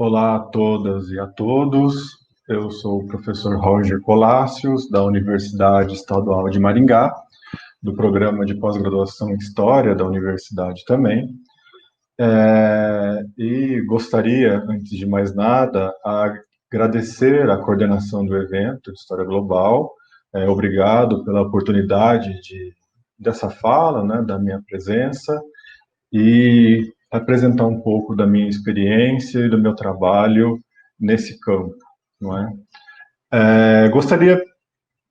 Olá a todas e a todos. Eu sou o professor Roger Colácios, da Universidade Estadual de Maringá, do programa de pós-graduação em História da Universidade também. E gostaria, antes de mais nada, agradecer a coordenação do evento de História Global. Obrigado pela oportunidade dessa fala, né, da minha presença, e apresentar um pouco da minha experiência e do meu trabalho nesse campo, não é? Gostaria,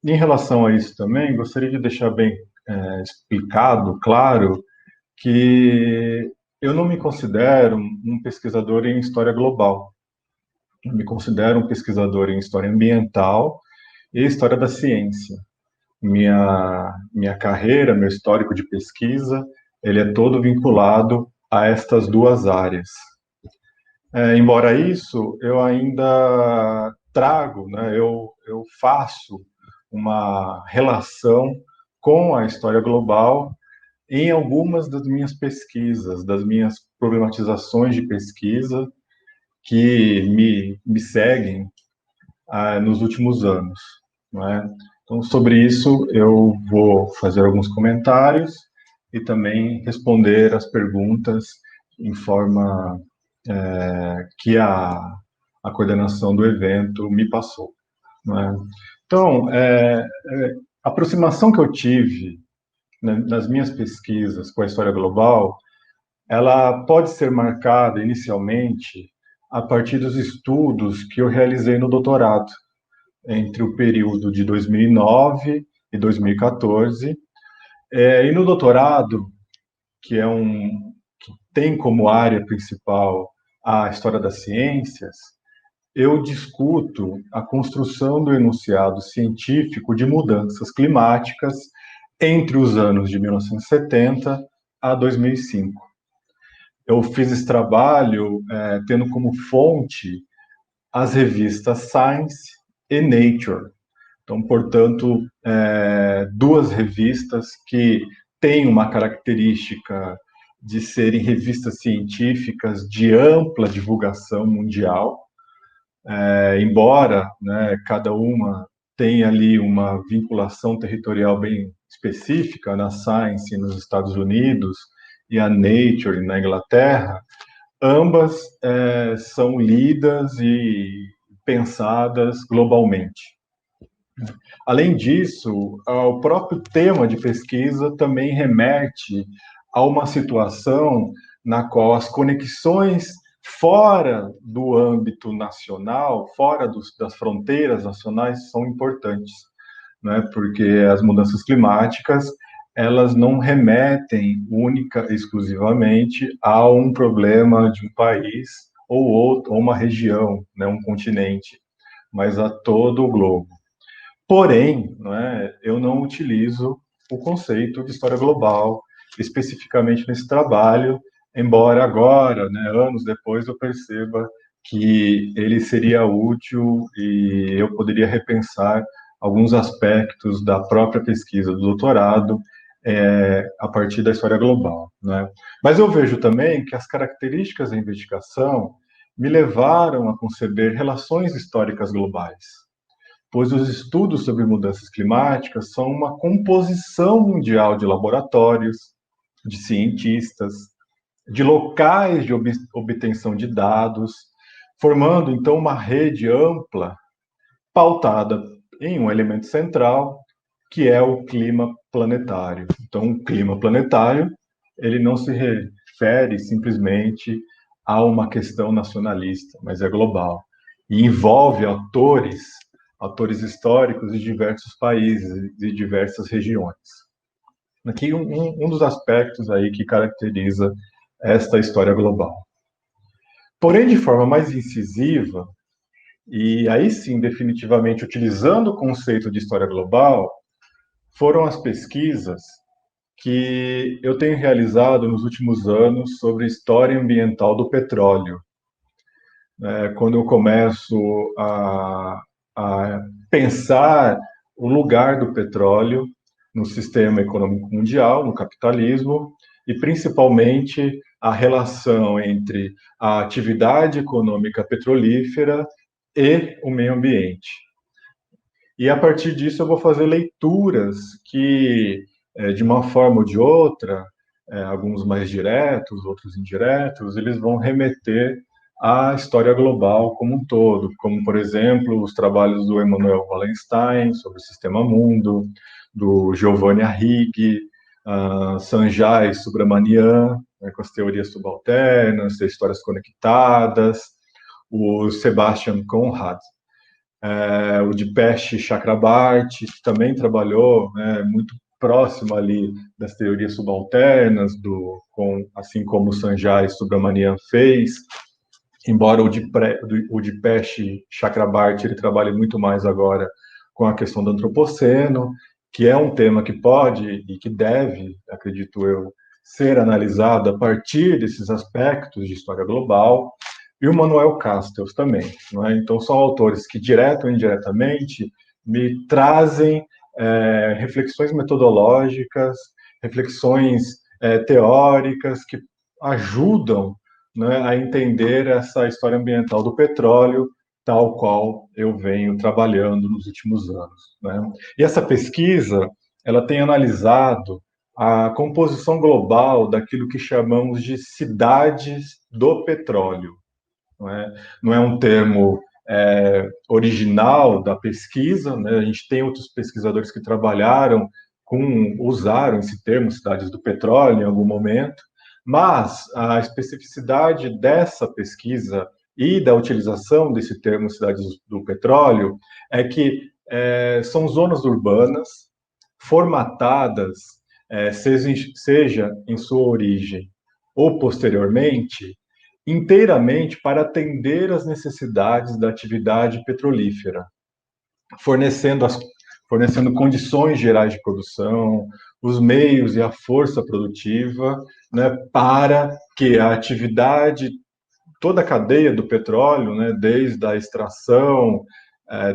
em relação a isso também, gostaria de deixar bem explicado, claro, que eu não me considero um pesquisador em história global. Eu me considero um pesquisador em história ambiental e história da ciência. Minha carreira, meu histórico de pesquisa, ele é todo vinculado a estas duas áreas. Embora isso, eu ainda trago, né, eu faço uma relação com a história global em algumas das minhas pesquisas, das minhas problematizações de pesquisa que me seguem nos últimos anos, não é? Então, sobre isso, eu vou fazer alguns comentários e também responder as perguntas em forma que a coordenação do evento me passou, não é? Então, a aproximação que eu tive, né, nas minhas pesquisas com a história global, ela pode ser marcada inicialmente a partir dos estudos que eu realizei no doutorado, entre o período de 2009 e 2014. E no doutorado, que que tem como área principal a história das ciências, eu discuto a construção do enunciado científico de mudanças climáticas entre os anos de 1970 a 2005. Eu fiz esse trabalho tendo como fonte as revistas Science e Nature. Então, portanto, duas revistas que têm uma característica de serem revistas científicas de ampla divulgação mundial, embora, né, cada uma tenha ali uma vinculação territorial bem específica, na Science nos Estados Unidos e a Nature na Inglaterra, ambas são lidas e pensadas globalmente. Além disso, o próprio tema de pesquisa também remete a uma situação na qual as conexões fora do âmbito nacional, fora das fronteiras nacionais, são importantes, né? Porque as mudanças climáticas, elas não remetem única, exclusivamente a um problema de um país ou outro, ou uma região, né, um continente, mas a todo o globo. Porém, eu não utilizo o conceito de história global especificamente nesse trabalho, embora agora, né, anos depois, eu perceba que ele seria útil e eu poderia repensar alguns aspectos da própria pesquisa do doutorado a partir da história global, né? Mas eu vejo também que as características da investigação me levaram a conceber relações históricas globais, pois os estudos sobre mudanças climáticas são uma composição mundial de laboratórios, de cientistas, de locais de obtenção de dados, formando então uma rede ampla, pautada em um elemento central, que é o clima planetário. Então, o clima planetário, ele não se refere simplesmente a uma questão nacionalista, mas é global e envolve autores históricos de diversos países e diversas regiões. Aqui um dos aspectos aí que caracteriza esta história global. Porém, de forma mais incisiva, e aí sim, definitivamente, utilizando o conceito de história global, foram as pesquisas que eu tenho realizado nos últimos anos sobre história ambiental do petróleo. Quando eu começo a pensar o lugar do petróleo no sistema econômico mundial, no capitalismo, e principalmente a relação entre a atividade econômica petrolífera e o meio ambiente. E a partir disso eu vou fazer leituras que, de uma forma ou de outra, alguns mais diretos, outros indiretos, eles vão remeter à história global como um todo, como, por exemplo, os trabalhos do Emanuel Wallenstein sobre o Sistema Mundo, do Giovanni Arrighi, Sanjay Subrahmanian, né, com as teorias subalternas, as histórias conectadas, o Sebastian Conrad, o Dipesh Chakrabarty, que também trabalhou, né, muito próximo ali das teorias subalternas, assim como o Sanjay Subrahmanian fez, embora o Dipesh Chakrabarty ele trabalhe muito mais agora com a questão do antropoceno, que é um tema que pode e que deve, acredito eu, ser analisado a partir desses aspectos de história global, e o Manuel Castells também. Não é? Então, são autores que, direto ou indiretamente, me trazem reflexões metodológicas, reflexões teóricas que ajudam, né, a entender essa história ambiental do petróleo, tal qual eu venho trabalhando nos últimos anos. Né? E essa pesquisa, ela tem analisado a composição global daquilo que chamamos de cidades do petróleo. Não é um termo original da pesquisa, né? A gente tem outros pesquisadores que usaram esse termo, cidades do petróleo, em algum momento, mas a especificidade dessa pesquisa e da utilização desse termo cidades do petróleo é que são zonas urbanas formatadas, seja em sua origem ou posteriormente, inteiramente para atender às necessidades da atividade petrolífera, fornecendo, fornecendo condições gerais de produção, os meios e a força produtiva, né, para que a atividade, toda a cadeia do petróleo, né, desde a extração,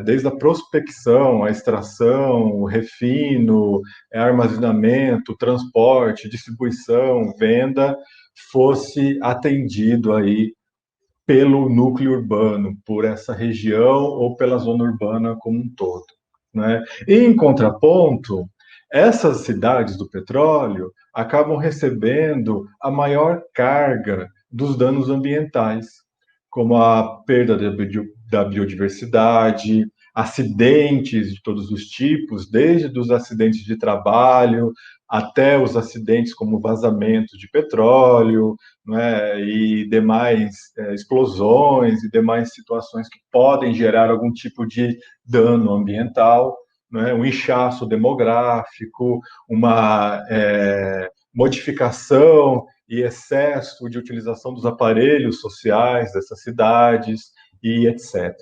desde a prospecção, a extração, o refino, armazenamento, transporte, distribuição, venda, fosse atendido aí pelo núcleo urbano, por essa região ou pela zona urbana como um todo. Né? E, em contraponto, essas cidades do petróleo acabam recebendo a maior carga dos danos ambientais, como a perda da biodiversidade, acidentes de todos os tipos, desde os acidentes de trabalho até os acidentes como vazamento de petróleo, né, e demais explosões e demais situações que podem gerar algum tipo de dano ambiental, né, um inchaço demográfico, uma modificação e excesso de utilização dos aparelhos sociais dessas cidades e etc.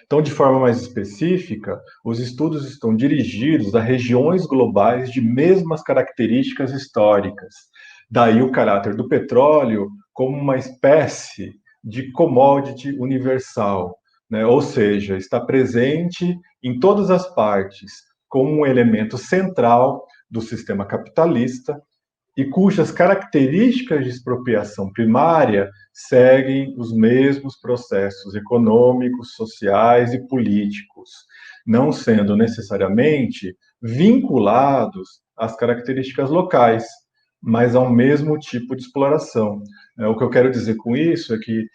Então, de forma mais específica, os estudos estão dirigidos a regiões globais de mesmas características históricas. Daí o caráter do petróleo como uma espécie de commodity universal, né? Ou seja, está presente em todas as partes como um elemento central do sistema capitalista e cujas características de expropriação primária seguem os mesmos processos econômicos, sociais e políticos, não sendo necessariamente vinculados às características locais, mas ao mesmo tipo de exploração. O que eu quero dizer com isso é que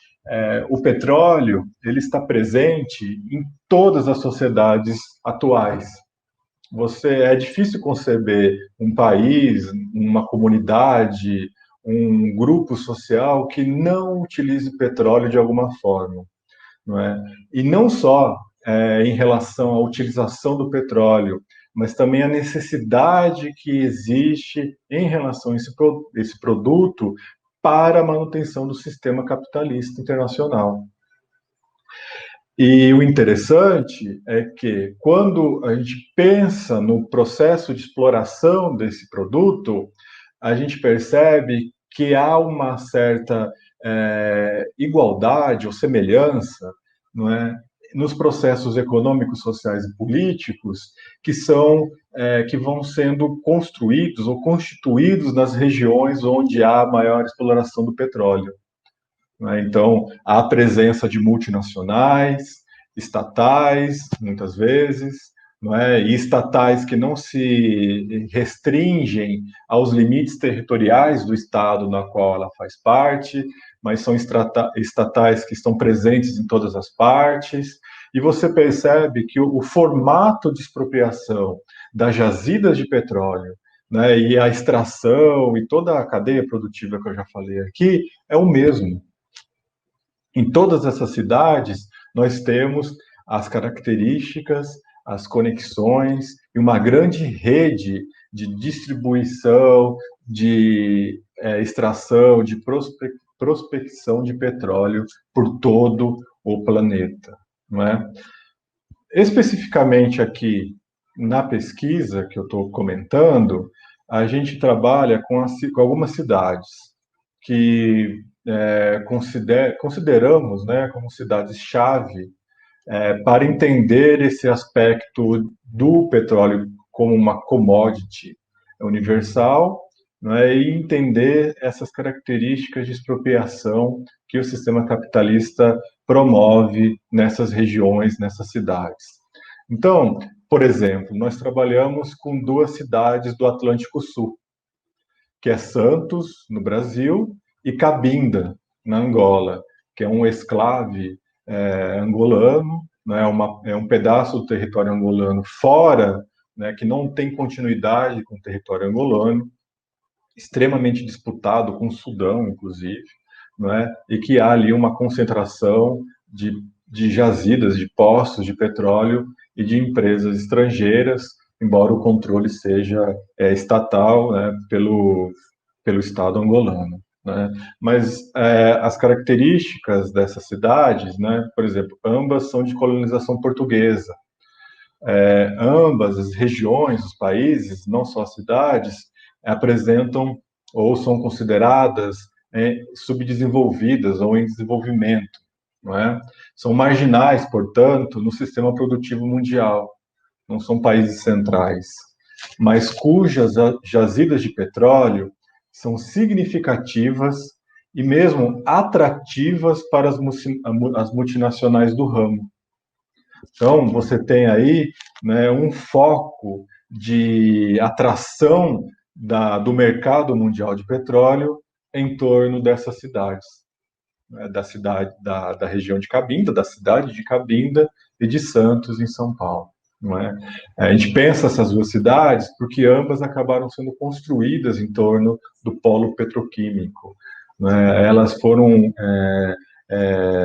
o petróleo ele está presente em todas as sociedades atuais. É difícil conceber um país, uma comunidade, um grupo social que não utilize petróleo de alguma forma, não é? E não só em relação à utilização do petróleo, mas também a necessidade que existe em relação a esse produto para a manutenção do sistema capitalista internacional. E o interessante é que, quando a gente pensa no processo de exploração desse produto, a gente percebe que há uma certa igualdade ou semelhança, não é, nos processos econômicos, sociais e políticos que vão sendo construídos ou constituídos nas regiões onde há maior exploração do petróleo, né? Então, há a presença de multinacionais, estatais, muitas vezes, não é? E estatais que não se restringem aos limites territoriais do estado na qual ela faz parte, mas são estatais que estão presentes em todas as partes. E você percebe que o formato de expropriação das jazidas de petróleo, né, e a extração e toda a cadeia produtiva que eu já falei aqui é o mesmo. Em todas essas cidades, nós temos as características, as conexões e uma grande rede de distribuição, de extração, de prospecção de petróleo por todo o planeta, não é? Especificamente aqui na pesquisa que eu estou comentando, a gente trabalha com algumas cidades que consideramos, né, como cidades-chave para entender esse aspecto do petróleo como uma commodity universal, né, e entender essas características de expropriação que o sistema capitalista promove nessas regiões, nessas cidades. Então, por exemplo, nós trabalhamos com duas cidades do Atlântico Sul, que é Santos, no Brasil, e Cabinda, na Angola, que é um exclave angolano, né, é um pedaço do território angolano fora, né, que não tem continuidade com o território angolano, extremamente disputado com o Sudão, inclusive, né, e que há ali uma concentração de jazidas, de poços de petróleo e de empresas estrangeiras, embora o controle seja estatal, né, pelo Estado angolano, né? Mas as características dessas cidades, né, por exemplo, ambas são de colonização portuguesa. Ambas as regiões, os países, não só as cidades, apresentam ou são consideradas subdesenvolvidas ou em desenvolvimento, não é? São marginais, portanto, no sistema produtivo mundial, não são países centrais, mas cujas jazidas de petróleo são significativas e mesmo atrativas para as multinacionais do ramo. Então, você tem aí, né, um foco de atração do mercado mundial de petróleo em torno dessas cidades, né, da região de Cabinda, da cidade de Cabinda e de Santos, em São Paulo. Não é? A gente pensa essas duas cidades porque ambas acabaram sendo construídas em torno do polo petroquímico, né? Elas foram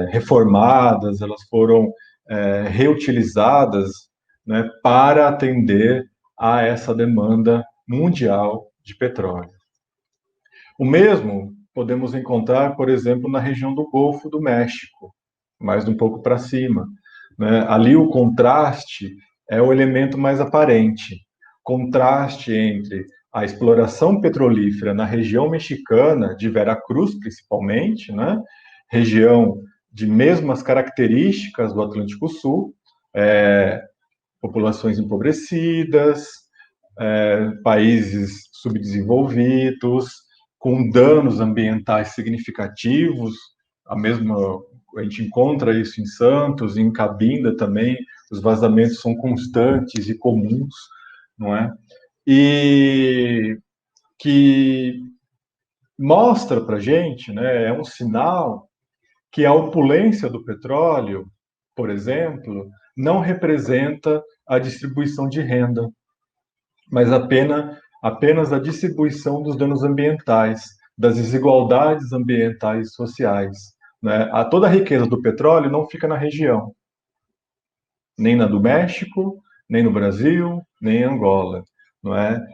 reformadas, elas foram reutilizadas, né, para atender a essa demanda mundial de petróleo. O mesmo podemos encontrar, por exemplo, na região do Golfo do México, mais um pouco para cima, né? Ali o contraste é o elemento mais aparente. Contraste entre a exploração petrolífera na região mexicana, de Veracruz principalmente, né? Região de mesmas características do Atlântico Sul, populações empobrecidas, países subdesenvolvidos, com danos ambientais significativos, a gente encontra isso em Santos, em Cabinda também, os vazamentos são constantes e comuns, não é? E que mostra para a gente, né, é um sinal que a opulência do petróleo, por exemplo, não representa a distribuição de renda, mas apenas a distribuição dos danos ambientais, das desigualdades ambientais e sociais, né? Toda a riqueza do petróleo não fica na região, nem na do México, nem no Brasil, nem em Angola, não é?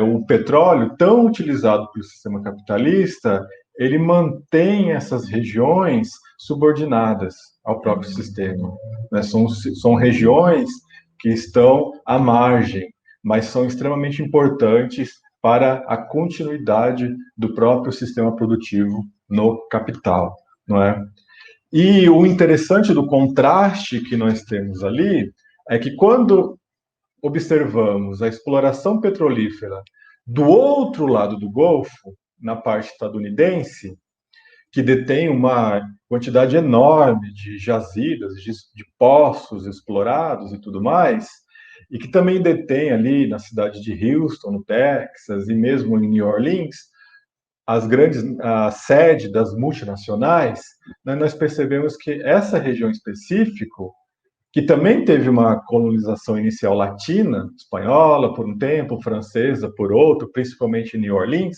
O petróleo, tão utilizado pelo sistema capitalista, ele mantém essas regiões subordinadas ao próprio sistema, né? São regiões que estão à margem, mas são extremamente importantes para a continuidade do próprio sistema produtivo no capital, não é? E o interessante do contraste que nós temos ali é que quando observamos a exploração petrolífera do outro lado do Golfo, na parte estadunidense, que detém uma quantidade enorme de jazidas, de poços explorados e tudo mais, e que também detém ali na cidade de Houston, no Texas, e mesmo em New Orleans, a sede das multinacionais, né, nós percebemos que essa região específica, que também teve uma colonização inicial latina, espanhola por um tempo, francesa por outro, principalmente em New Orleans,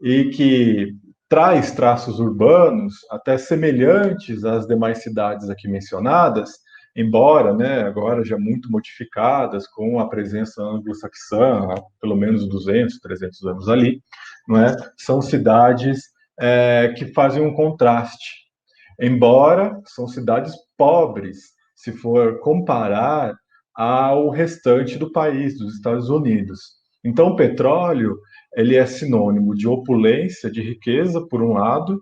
e que traz traços urbanos até semelhantes às demais cidades aqui mencionadas, embora, né, agora já muito modificadas com a presença anglo-saxã, há pelo menos 200, 300 anos ali, não é? São cidades que fazem um contraste, embora são cidades pobres, se for comparar ao restante do país, dos Estados Unidos. Então, o petróleo ele é sinônimo de opulência, de riqueza, por um lado,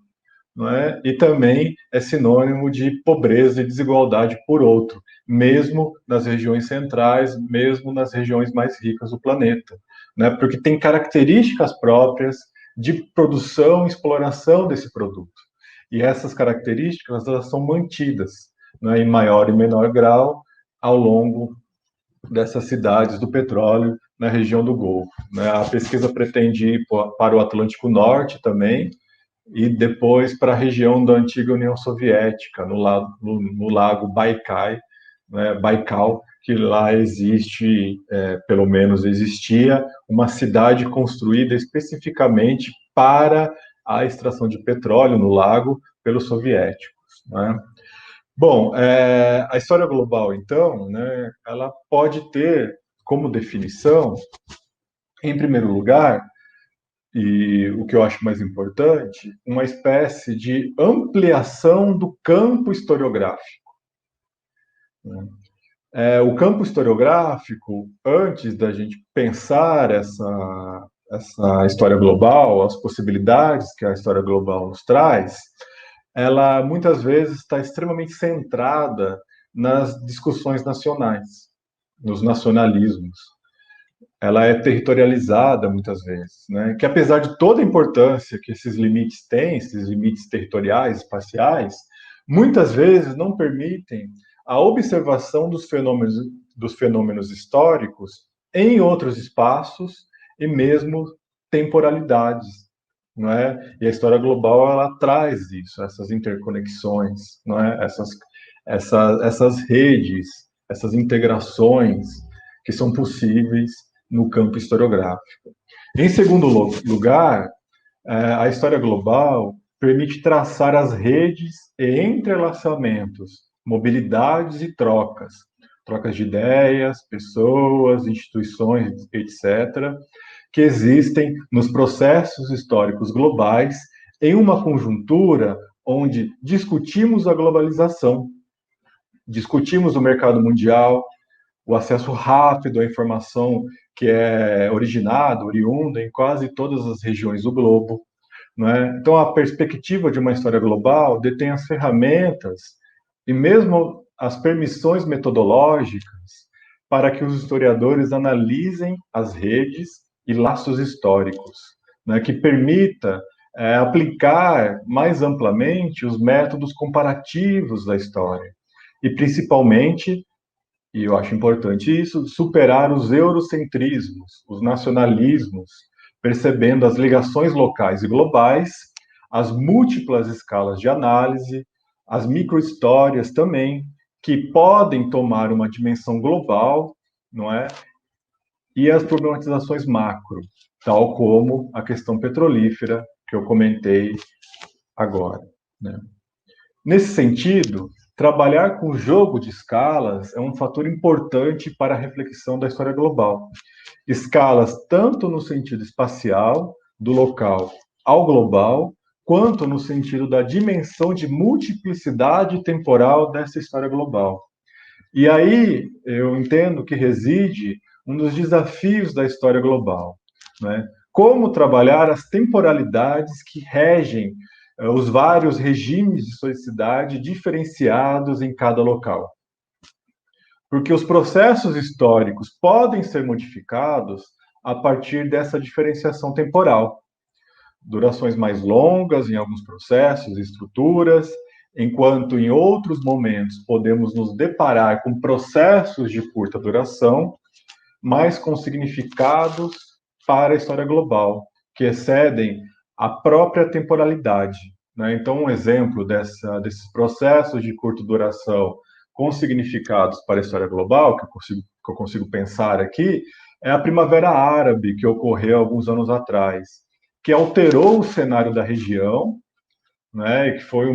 não é? E também é sinônimo de pobreza e desigualdade, por outro, mesmo nas regiões centrais, mesmo nas regiões mais ricas do planeta, né? Porque tem características próprias de produção e exploração desse produto. E essas características elas são mantidas, né, em maior e menor grau ao longo dessas cidades do petróleo na região do Golfo, né? A pesquisa pretende ir para o Atlântico Norte também, e depois para a região da antiga União Soviética, no lago Baikal, né, Baikal, que lá existe, pelo menos existia, uma cidade construída especificamente para a extração de petróleo no lago pelos soviéticos, né? Bom, a história global, então, né, ela pode ter como definição, em primeiro lugar, e o que eu acho mais importante, uma espécie de ampliação do campo historiográfico, né? O campo historiográfico, antes da gente pensar essa história global, as possibilidades que a história global nos traz, ela muitas vezes está extremamente centrada nas discussões nacionais, nos nacionalismos. Ela é territorializada muitas vezes, né? Que apesar de toda a importância que esses limites têm, esses limites territoriais, espaciais, muitas vezes não permitem a observação dos fenômenos históricos em outros espaços e mesmo temporalidades, não é? E a história global ela traz isso, essas interconexões, não é? Essas redes, essas integrações que são possíveis no campo historiográfico. Em segundo lugar, a história global permite traçar as redes e entrelaçamentos, mobilidades e trocas, trocas de ideias, pessoas, instituições, etc., que existem nos processos históricos globais em uma conjuntura onde discutimos a globalização, discutimos o mercado mundial, o acesso rápido à informação que é oriunda em quase todas as regiões do globo, não é? Então, a perspectiva de uma história global detém as ferramentas e mesmo as permissões metodológicas para que os historiadores analisem as redes e laços históricos, né, que permita aplicar mais amplamente os métodos comparativos da história e, principalmente, e eu acho importante isso, superar os eurocentrismos, os nacionalismos, percebendo as ligações locais e globais, as múltiplas escalas de análise, as microhistórias também, que podem tomar uma dimensão global, não é? E as problematizações macro, tal como a questão petrolífera que eu comentei agora, né? Nesse sentido, trabalhar com jogo de escalas é um fator importante para a reflexão da história global. Escalas tanto no sentido espacial, do local ao global, quanto no sentido da dimensão de multiplicidade temporal dessa história global. E aí eu entendo que reside um dos desafios da história global, né? Como trabalhar as temporalidades que regem os vários regimes de historicidade diferenciados em cada local. Porque os processos históricos podem ser modificados a partir dessa diferenciação temporal. Durações mais longas em alguns processos e estruturas, enquanto em outros momentos podemos nos deparar com processos de curta duração, mas com significados para a história global, que excedem a própria temporalidade. Né? Então, um exemplo desses processos de curta duração com significados para a história global, que eu consigo pensar aqui, é a Primavera Árabe, que ocorreu alguns anos atrás, que alterou o cenário da região, né, e que foi um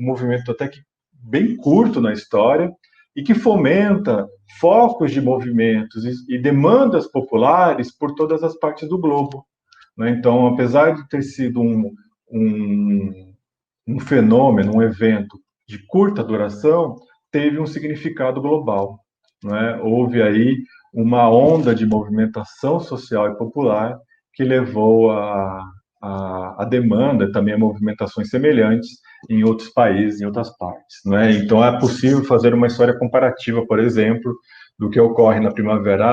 movimento até que bem curto na história, e que fomenta focos de movimentos e demandas populares por todas as partes do globo. Né? Então, apesar de ter sido um fenômeno, um evento de curta duração, teve um significado global. Né? Houve aí uma onda de movimentação social e popular que levou a demanda, também a movimentações semelhantes em outros países, em outras partes. Né? Então, é possível fazer uma história comparativa, por exemplo, do que ocorre na Primavera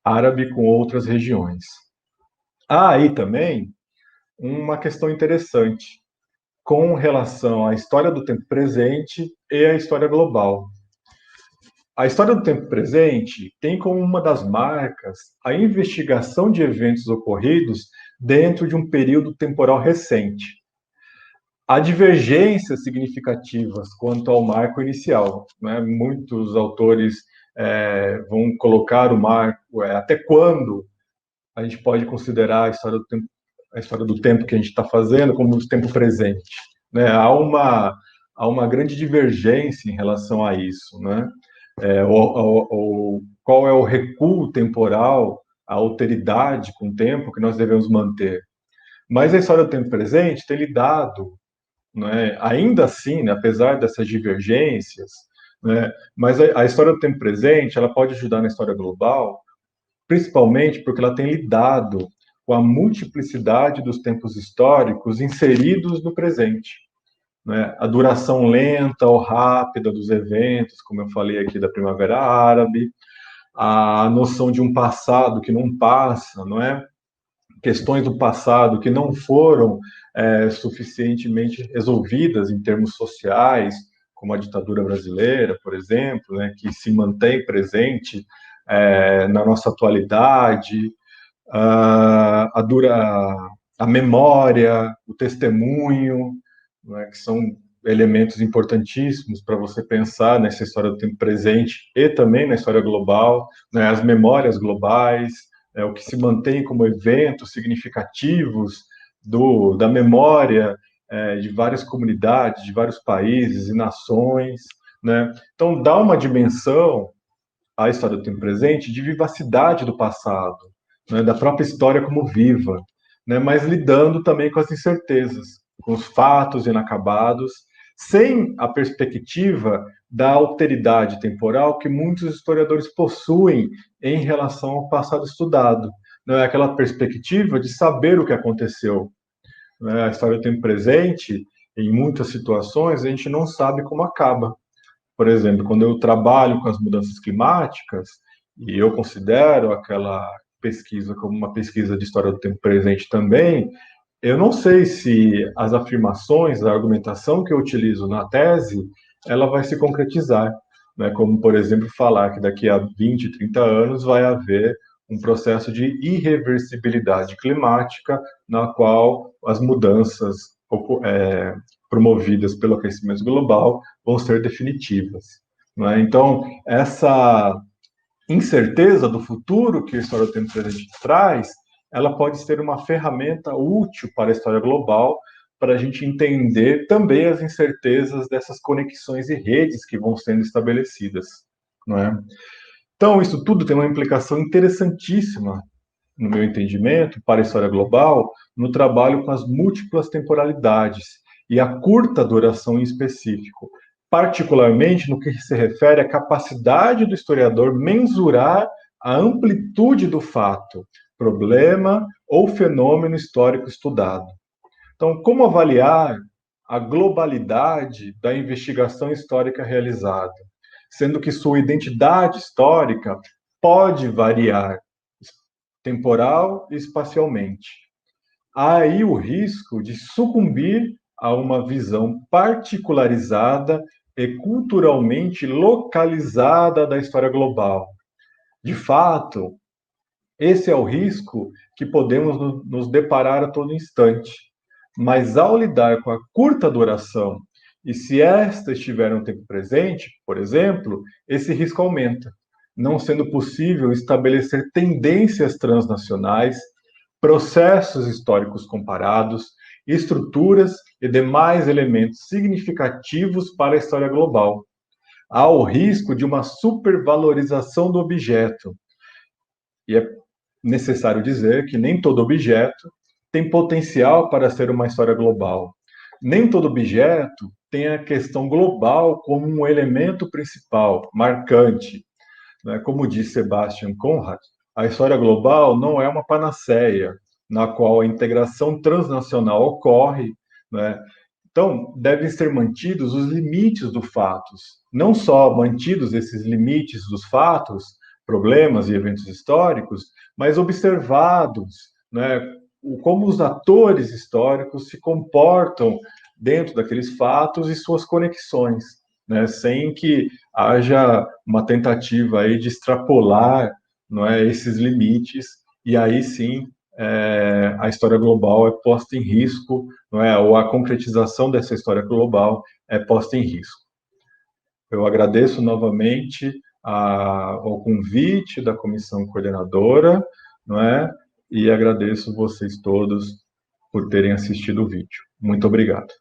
Árabe com outras regiões. Há aí também uma questão interessante com relação à história do tempo presente e à história global. A história do tempo presente tem como uma das marcas a investigação de eventos ocorridos dentro de um período temporal recente. Há divergências significativas quanto ao marco inicial. Né? Muitos autores vão colocar o marco, até quando a gente pode considerar a história do tempo que a gente está fazendo como o tempo presente. Né? Há uma grande divergência em relação a isso. Né? Qual é o recuo temporal, a alteridade com o tempo que nós devemos manter. Mas a história do tempo presente tem lidado, né, ainda assim, né, apesar dessas divergências, né, mas a história do tempo presente ela pode ajudar na história global, principalmente porque ela tem lidado com a multiplicidade dos tempos históricos inseridos no presente. Né? A duração lenta ou rápida dos eventos, como eu falei aqui da Primavera Árabe, a noção de um passado que não passa, não é? Questões do passado que não foram suficientemente resolvidas em termos sociais, como a ditadura brasileira, por exemplo, né, que se mantém presente na nossa atualidade, a memória, o testemunho, né, que são elementos importantíssimos para você pensar nessa história do tempo presente e também na história global, né, as memórias globais, o que se mantém como eventos significativos da memória de várias comunidades, de vários países e nações. Né? Então, dá uma dimensão à história do tempo presente de vivacidade do passado, né, da própria história como viva, né, mas lidando também com as incertezas, com os fatos inacabados, sem a perspectiva da alteridade temporal que muitos historiadores possuem em relação ao passado estudado. Não é aquela perspectiva de saber o que aconteceu. Né? A história do tempo presente, em muitas situações, a gente não sabe como acaba. Por exemplo, quando eu trabalho com as mudanças climáticas, e eu considero aquela pesquisa como uma pesquisa de história do tempo presente também, eu não sei se as afirmações, a argumentação que eu utilizo na tese, ela vai se concretizar, né? Como, por exemplo, falar que daqui a 20, 30 anos vai haver um processo de irreversibilidade climática, na qual as mudanças promovidas pelo aquecimento global vão ser definitivas. Né? Então, essa incerteza do futuro que a história do tempo presente traz, ela pode ser uma ferramenta útil para a história global, para a gente entender também as incertezas dessas conexões e redes que vão sendo estabelecidas. Não é? Então, isso tudo tem uma implicação interessantíssima, no meu entendimento, para a história global, no trabalho com as múltiplas temporalidades e a curta duração em específico, particularmente no que se refere à capacidade do historiador mensurar a amplitude do fato, problema ou fenômeno histórico estudado. Então, como avaliar a globalidade da investigação histórica realizada, sendo que sua identidade histórica pode variar temporal e espacialmente? Há aí o risco de sucumbir a uma visão particularizada e culturalmente localizada da história global. De fato, esse é o risco que podemos nos deparar a todo instante. Mas ao lidar com a curta duração, e se esta estiver no tempo presente, por exemplo, esse risco aumenta, não sendo possível estabelecer tendências transnacionais, processos históricos comparados, estruturas e demais elementos significativos para a história global. Há o risco de uma supervalorização do objeto, e é necessário dizer que nem todo objeto tem potencial para ser uma história global. Nem todo objeto tem a questão global como um elemento principal, marcante. Né? Como diz Sebastian Conrad, a história global não é uma panaceia, na qual a integração transnacional ocorre, né? Então, devem ser mantidos os limites dos fatos. Não só mantidos esses limites dos fatos, problemas e eventos históricos, mas observados, né, como os atores históricos se comportam dentro daqueles fatos e suas conexões, né, sem que haja uma tentativa aí de extrapolar, não é, esses limites, e aí sim a história global é posta em risco, não é? Ou a concretização dessa história global é posta em risco. Eu agradeço novamente ao convite da comissão coordenadora, não é? E agradeço vocês todos por terem assistido o vídeo. Muito obrigado.